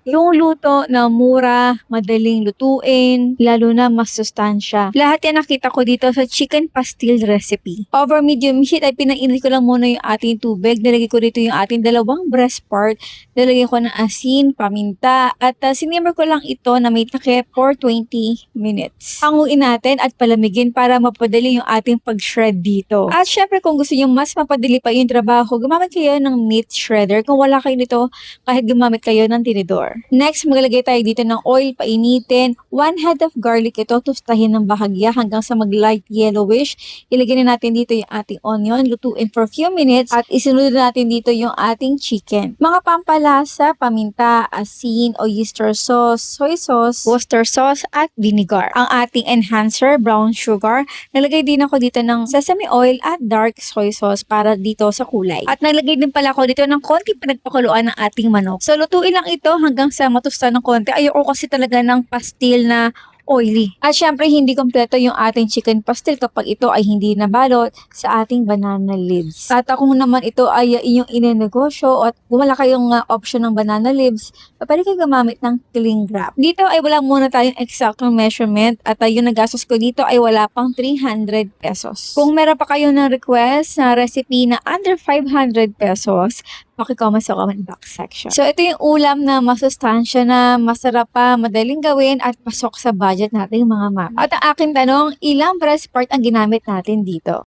Yung luto na mura, madaling lutuin, lalo na mas sustansya. Lahat yan nakita ko dito sa chicken pastil recipe. Over medium heat ay pinainit ko lang muna yung ating tubig. Nilagay ko dito yung ating dalawang breast part. Nilagay ko ng asin, paminta, at sinimmer ko lang ito na may takip for 20 minutes. Hanguin natin at palamigin para mapadali yung ating pag-shred dito. At syempre kung gusto nyo mas mapadali pa yung trabaho, gumamit kayo ng meat shredder. Kung wala kayo nito, kahit gumamit kayo ng tinidor. Next, maglalagay tayo dito ng oil, painitin. 1 head of garlic ito, tustahin ng bahagya hanggang sa mag-light yellowish. Ilagay na natin dito yung ating onion, lutuin for a few minutes at isunod natin dito yung ating chicken. Mga pampalasa, paminta, asin, oyster sauce, soy sauce, Worcester sauce at vinegar. Ang ating enhancer, brown sugar. Nalagay din ako dito ng sesame oil at dark soy sauce para dito sa kulay. At nalagay din pala ako dito ng konti pinagpakuluan ng ating manok. So lutuin lang ito hanggang sa matusta ng konti. Ayoko kasi talaga ng pastil na oily. At syempre, hindi kompleto yung ating chicken pastil kapag ito ay hindi nabalot sa ating banana leaves. At kung naman ito ay inyong inenegosyo at kung wala kayong option ng banana leaves, pwede kayo gumamit ng cling wrap. Dito ay wala muna tayong exactong measurement at yung nagastos ko dito ay wala pang 300 pesos. Kung meron pa kayo ng request na recipe na under 500 pesos, paki-comment sa comment box section. So, ito yung ulam na masustansya na masarap pa, madaling gawin at pasok sa budget natin mga ma'am. At ang aking tanong, ilang breast part ang ginamit natin dito?